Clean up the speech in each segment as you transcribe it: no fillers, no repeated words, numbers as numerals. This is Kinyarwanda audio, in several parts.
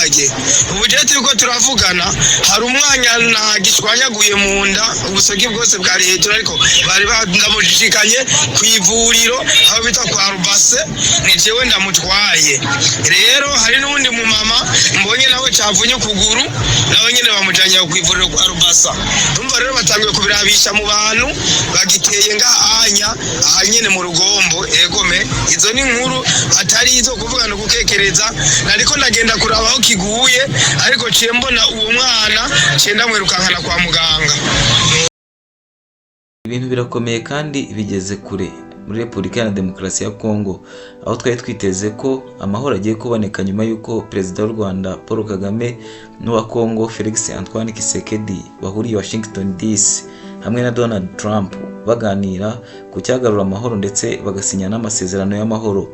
Budage turiko turavugana hari umwanya na gishwanyaguye mu nda ubusogi bwose bwari hejuru ariko bari bandamujikanye kwivuriro aho bita kwa Rubase ni jewe ndamutwaye rero hari n'undi mu mama mbonye nawe cavunye ukuguru nawe nyene bamujanye kwivuriro kwa Rubasa umva rero batangiye kubirabisha mu bantu bagiteye ngahanya ahanyene mu Rugombo egome izo ni inkuru atari izo kuvugana gukekereza nariko ndagenda kuraba aho kiguye ariko ciye mbona uwo mwana cenda mwirukankana kwa muganga. Ibintu birakomeye kandi bigeze kure muri Repubulika ya Demokarasi ya Kongo aho twari twiteze ko amahoro agiye kuboneka nyuma y'uko Perezida w'u Rwanda Paul Kagame n'uwa Kongo Felix Antoine Tshisekedi bahuriye Washington DC hamwe na Donald Trump baganira ku cyagarura amahoro ndetse bagasinya n'amasezerano y'amahoro,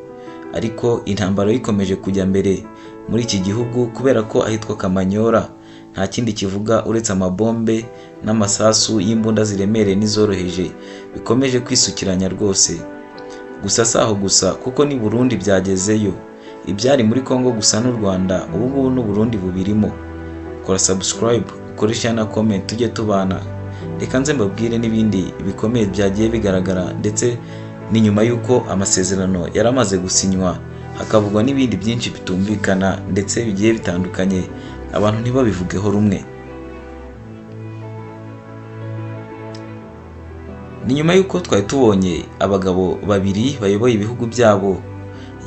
ariko intambara ikomeje kujya mbere muri iki gihugu kubera ko ahitwa Kamanyora nta kindi kivuga uretse amabombe n'amasasu y'imbunda ziremereye n'izoroheje bikomeje kwisukiranya rwose. Gusa saho gusa kuko ni Burundi byagezeyo, ibyari muri Kongo gusa n'u Rwanda ubu n'u Burundi bubirimo. Kora subscribe, ukoresha na comment tujye tubana, reka nze mbabwire n'ibindi bikomeye byagiye bigaragara ndetse ni nyuma y'uko amasezerano yaramaze gusinywa hakavugwa n'ibindi byinshi bitumvikana ndetse bigiye bitandukanye abantu ntibabivugeho rumwe. Ni nyuma y'uko twari tubonye abagabo babiri bayoboye ibihugu byabo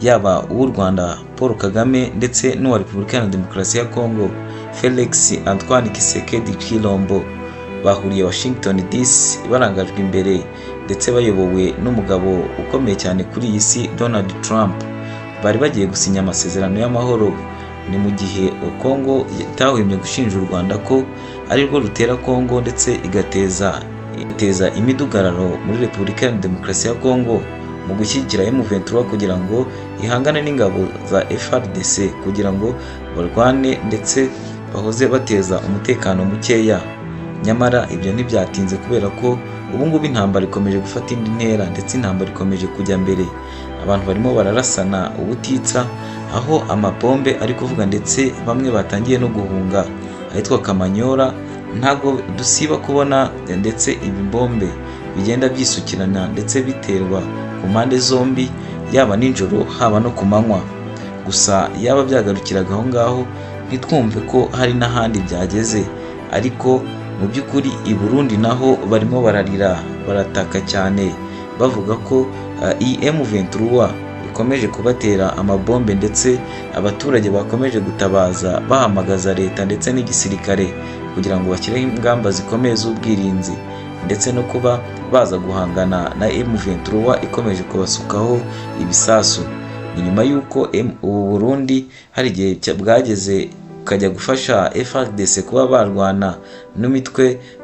yaba uw'u Rwanda Paul Kagame ndetse n'uwa Repubulika ya Demokarasi ya Kongo Felix Antoine Tshisekedi Tshilombo bahuriye Washington DC barangajwe imbere ndetse bayobowe n'umugabo ukomeye cyane kuri iyi si Donald Trump. Bari bagiye gusinya amasezerano y'amahoro ni mu gihe Kongo itahwemye gushinja u Rwanda ko ari rwo rutera Kongo ndetse igateza imidugararo muri Repubulika ya Demokarasi ya Kongo mu gushyigikira M23 kugira ngo ihangane n'ingabo za FARDC kugira ngo barwane ndetse bahoze bateza umutekano mukeya. Nyamara ibyo ntibyatinze kubera ko ubu ngubu intambara ikomeje gufata indi ntera ndetse intambara ikomeje kujya mbere, abantu barimo bararasana ubutitsa aho amabombe ari kuvuga ndetse bamwe batangiye no guhunga ahitwa Kamanyora. Ntago dusiba kubona ndetse ibibombe bigenda byisukirana ndetse biterwa ku mpande zombi yaba nijoro haba no ku manywa. Gusa yaba byagarukiraga aho ngaho ntitwumve ko hari n'ahandi byageze, ariko mu by'ukuri i Burundi naho barimo bararira barataka cyane bavuga ko M23 ikomeje kubatera amabombe ndetse abaturage bakomeje gutabaza bahamagaza leta ndetse n'igisirikare kugira ngo bashyireho ingamba zikomeye z'ubwirinzi ndetse no kuba baza guhangana na M23 ikomeje kubasukaho ibisasu. Ni nyuma y'uko ubu Burundi hari igihe bwageze kajya gufasha FARDC kuba barwana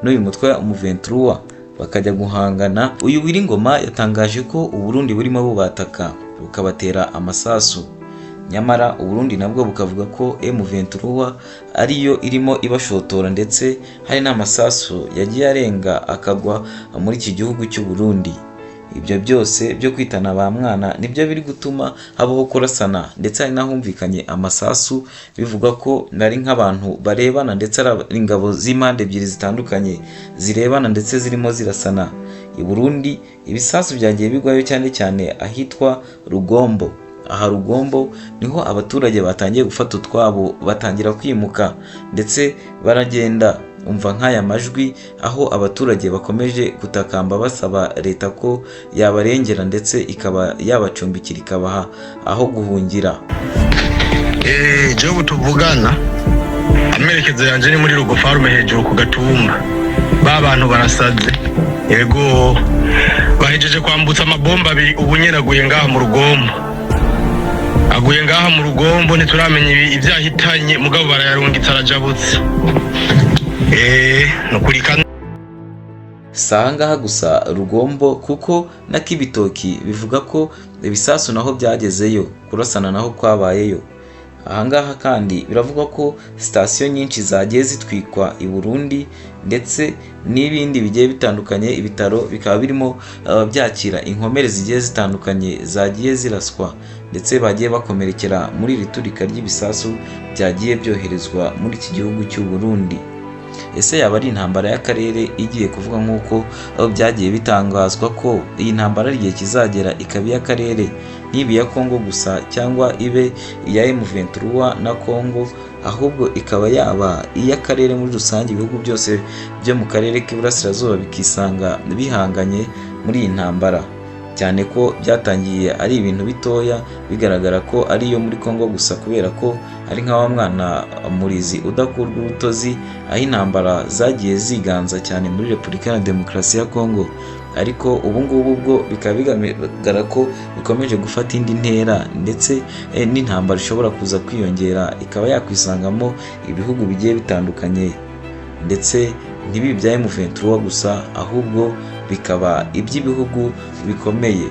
n'uyu mutwe wa M23 bakajya guhangana. Uyu Wiringoma yatangaje ko Uburundi burimo bubataka bukabatera amasasu, nyamara Uburundi nabwo bukavuga ko M23 ariyo irimo ibashotora ndetse hari n'amasasu yagiye arenga akagwa muri iki gihugu cy'u Burundi. Ibyo byose byo kwitana ba mwana nibyo biri gutuma habaho kurasana ndetse hari nahumvikanye amasasu bivuga ko nari nk'abantu barebana ndetse ari ingabo z'impande ebyiri zitandukanye zirebana ndetse zirimo zirasana. I Burundi ibisasu byagiye bigwayo cyane cyane ahitwa Rugombo. Aha Rugombo niho abaturage batangiye gufata utwabo batangira kwimuka ndetse baragenda. Umva nk'aya majwi aho abaturage bakomeje gutakamba basaba leta ko yabarengera ndetse ikaba yabacumbikira ikabaha aho guhungira. Jewe tuvugana amerekezo yanje ni muri Rugofarume hejuru ku Gatumba, ba bantu barasaze yego bahejeje kwambutsa amabomba abiri ubu nyeraguye ngaha mu Rugombo, aguye ngaha mu Rugombo ntituramenya ibyahitanye mugabo barayarungitse arajabutse. Nukurikana Sanga gusa Rugombo kuko na Kibitoki bivuga ko ibisasu naho byagezeyo kurasana naho kwabayeyo. Ahangaha kandi biravugwa ko sitasiyo nyinshi zagiye zitwikwa i Burundi ndetse n'ibindi bigiye bitandukanye. Ibitaro bikaba birimo byakira inkomere zigiye zitandukanye zagiye ziraswa ndetse bagiye bakomerekera muri iri turika ry'ibisasu byagiye byoherezwa muri iki gihugu cy'u Burundi. Ese yaba ari intambara y'akarere igiye kuvuga nk'uko byagiye bitangazwa ko iyi ntambara igihe kizagera ikaba iy'akarere, ntibe iya Kongo gusa cyangwa ibe iya M23 na Kongo, ahubwo ikaba yaba iy'akarere muri rusange. Ibihugu byose byo mu karere k'iburasirazuba bikisanga bihanganye muri iyi ntambara, cyane ko byatangiye ari ibintu bitoya bigaragara ko ari iyo muri Kongo gusa, kubera ko ari nka wa mwana murizi udakurwa urutozi, aho intambara zagiye ziganza cyane muri Repubulika ya Demokarasi ya Kongo. Ariko ubu ngubu bwo bikaba bigaragara ko bikomeje gufata indi ntera ndetse n'intambara ishobora kuza kwiyongera ikaba yakwisangamo ibihugu bigiye bitandukanye, ndetse ntibibe bya M23 gusa ahubwo bikaba iby'ibihugu bikomeye.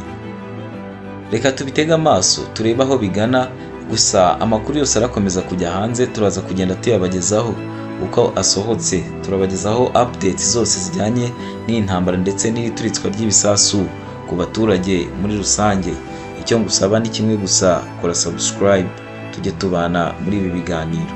Reka tubitege amaso turebe aho bigana, gusa amakuru yose arakomeza kujya hanze, turaza kugenda tuyabagezaho uko asohotse. Turabagezaho update zose zijyanye n'iyi ntambara ndetse n'ituritswa ry'ibisasu ku baturage muri rusange. Icyo ngusaba ni kimwe gusa, kora subscribe tujye tubana muri ibi biganiro.